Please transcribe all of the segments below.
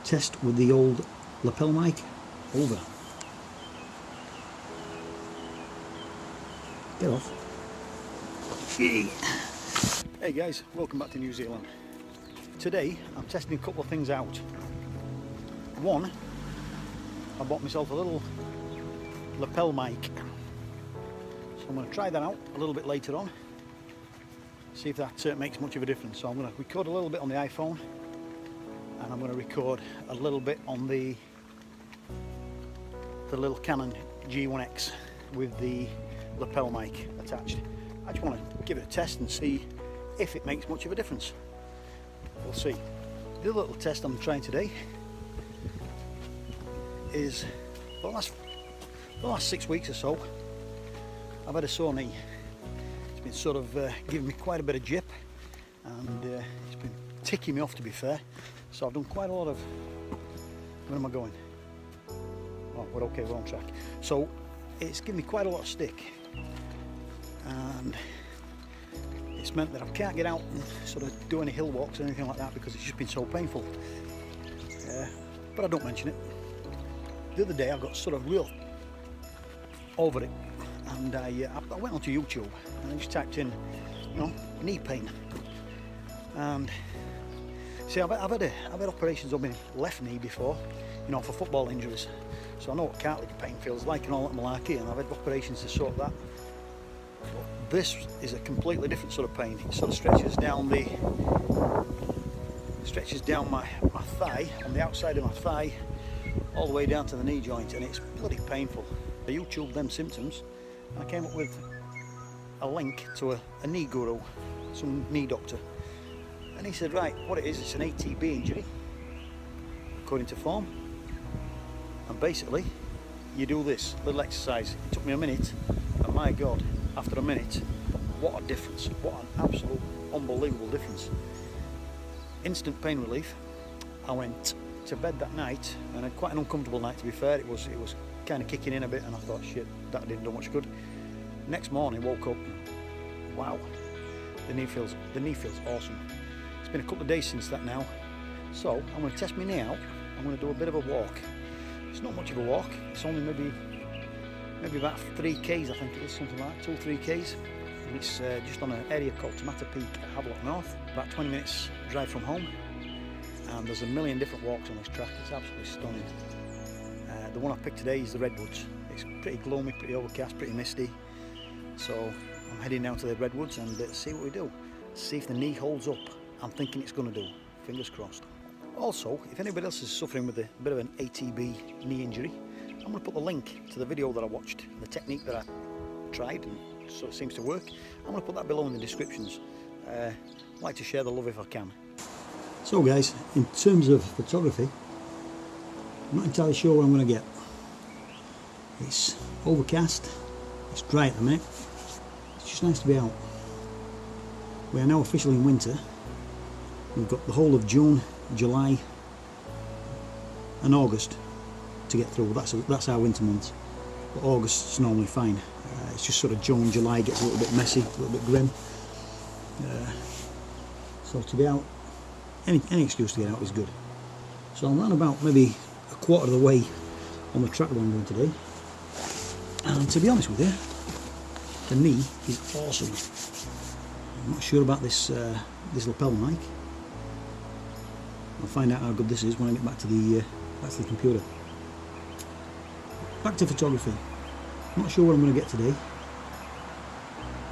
Test with the old lapel mic. Over. Get off. Hey guys, welcome back to New Zealand. Today I'm testing a couple of things out. One, I bought myself a little lapel mic. So I'm going to try that out a little bit later on. See if that makes much of a difference. So I'm going to record a little bit on the iPhone, and I'm going to record a little bit on the little Canon G1X with the lapel mic attached. I just want to give it a test and see if it makes much of a difference. We'll see. The other little test I'm trying today is for the last 6 weeks or so I've had a sore knee. It's been sort of giving me quite a bit of jip, and it's been ticking me off, to be fair. So I've done quite a lot of... Where am I going? Oh, we're okay, we're on track. So it's given me quite a lot of stick, and it's meant that I can't get out and sort of do any hill walks or anything like that because it's just been so painful. But I don't mention it. The other day I got sort of real over it, and I went onto YouTube and I just typed in, you know, knee pain. And see, I've had operations on my left knee before, you know, for football injuries. So I know what cartilage pain feels like and all that malarkey, and I've had operations to sort that. But this is a completely different sort of pain. It sort of stretches down my thigh, on the outside of my thigh, all the way down to the knee joint, and it's bloody painful. I YouTubed them symptoms, and I came up with a link to a knee guru, some knee doctor, and he said, right, what it is, it's an ATB injury, according to form, and basically you do this little exercise. It took me a minute, and my God, after a minute, what a difference, what an absolute unbelievable difference. Instant pain relief. I went to bed that night, and had quite an uncomfortable night, to be fair. It was kind of kicking in a bit, and I thought, shit, that didn't do much good. Next morning, woke up, wow, the knee feels awesome. It's been a couple of days since that now, so I'm going to test my knee out. I'm going to do a bit of a walk. It's not much of a walk. It's only maybe about 3 k's, I think it is, something like 2 or 3 k's. And it's just on an area called Tomato Peak at Havelock North, about 20 minutes drive from home. And there's a million different walks on this track. It's absolutely stunning. The one I picked today is the Redwoods. It's pretty gloomy, pretty overcast, pretty misty. So I'm heading down to the Redwoods and see what we do. See if the knee holds up. I'm thinking it's going to do. Fingers crossed. Also, if anybody else is suffering with a bit of an ATB knee injury, I'm going to put the link to the video that I watched, the technique that I tried and sort of seems to work. I'm going to put that below in the descriptions. I'd like to share the love if I can. So guys, in terms of photography, I'm not entirely sure what I'm going to get. It's overcast, it's dry at the minute, it's just nice to be out. We are now officially in winter. We've got the whole of June, July and August to get through. That's our winter months, but August's normally fine. It's just sort of June, July gets a little bit messy, a little bit grim. So to be out, any excuse to get out is good. So I'm around about maybe a quarter of the way on the track that I'm going today, and to be honest with you, the knee is awesome. I'm not sure about this lapel mic. I'll find out how good this is when I get back to the computer. Back to photography. I'm not sure what I'm going to get today.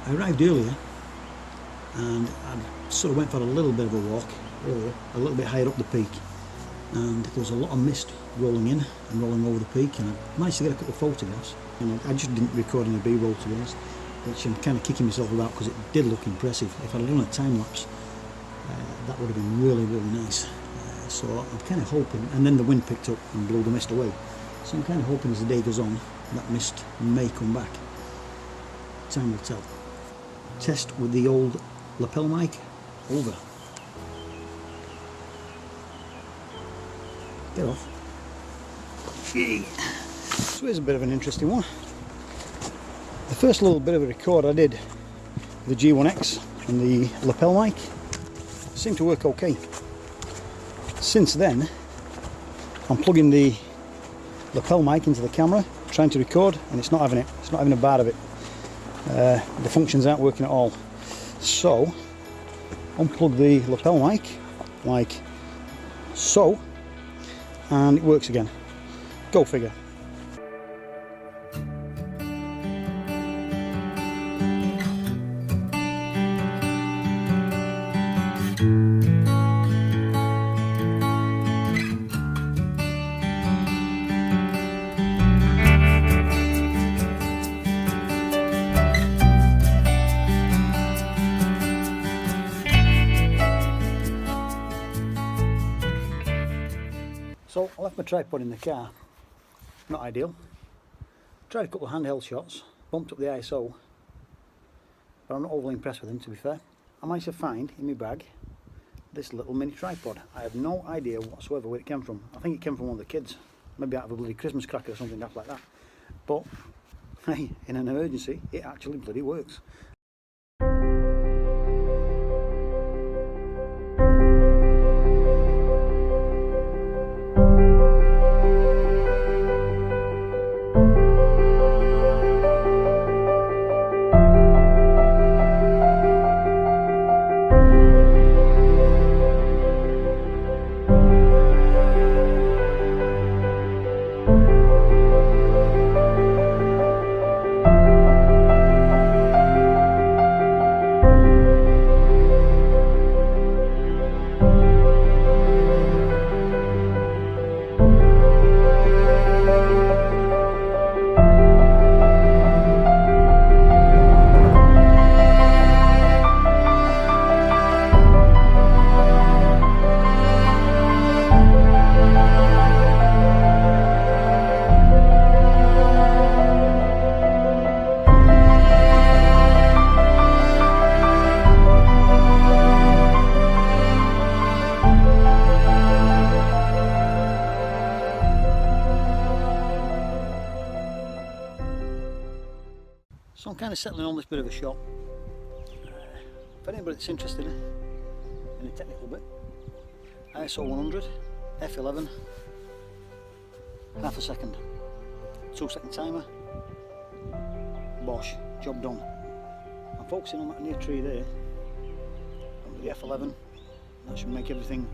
I arrived earlier and I sort of went for a little bit of a walk earlier, a little bit higher up the peak, and there was a lot of mist rolling in and rolling over the peak, and I managed to get a couple of photographs, and I just didn't record any B-roll, to be honest, which I'm kind of kicking myself about because it did look impressive. If I'd done a time lapse, that would have been really, really nice. So I'm kind of hoping, and then the wind picked up and blew the mist away, so I'm kind of hoping as the day goes on that mist may come back. Time will tell. Test with the old lapel mic. Over. Get off. So here's a bit of an interesting one. The first little bit of a record I did with the G1X and the lapel mic seemed to work okay. Since then, I'm plugging the lapel mic into the camera, trying to record, and it's not having it. It's not having a bar of it. The functions aren't working at all. So, unplug the lapel mic, like so, and it works again. Go figure. So I left my tripod in the car, not ideal. Tried a couple of handheld shots, bumped up the ISO, but I'm not overly impressed with them, to be fair. I managed to find in my bag this little mini tripod. I have no idea whatsoever where it came from. I think it came from one of the kids, maybe out of a bloody Christmas cracker or something like that. But hey, in an emergency, it actually bloody works. So I'm kind of settling on this bit of a shot. For anybody that's interested in the technical bit, ISO 100, f11, half a second, 2-second timer, bosh, job done. I'm focusing on that near tree there, and with the f11, that should make everything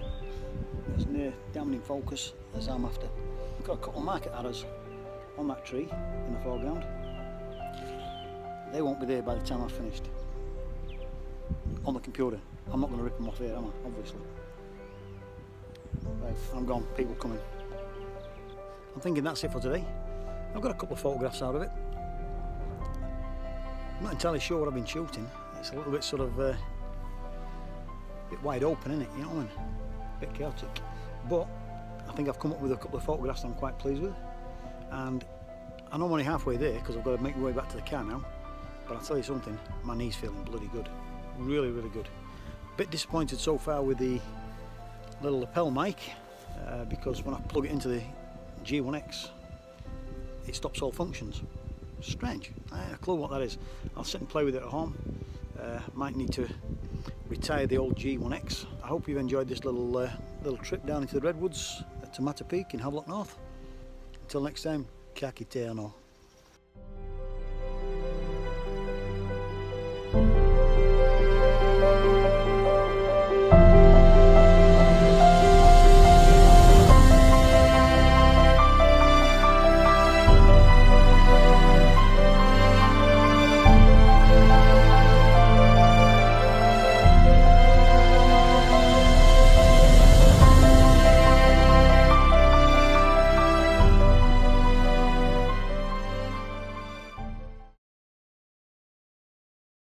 as near down in focus as I'm after. I've got a couple of market arrows on that tree in the foreground. They won't be there by the time I've finished. On the computer. I'm not going to rip them off here, am I? Obviously. Right, I'm gone. People coming. I'm thinking that's it for today. I've got a couple of photographs out of it. I'm not entirely sure what I've been shooting. It's a little bit sort of bit wide open, isn't it? You know what I mean? A bit chaotic. But I think I've come up with a couple of photographs I'm quite pleased with. And I know I'm only halfway there because I've got to make my way back to the car now. But I'll tell you something, my knee's feeling bloody good. Really, really good. Bit disappointed so far with the little lapel mic because when I plug it into the G1X, it stops all functions. Strange. I have a clue what that is. I'll sit and play with it at home. Might need to retire the old G1X. I hope you've enjoyed this little trip down into the Redwoods to Matter Peak in Havelock North. Until next time, Kakitano.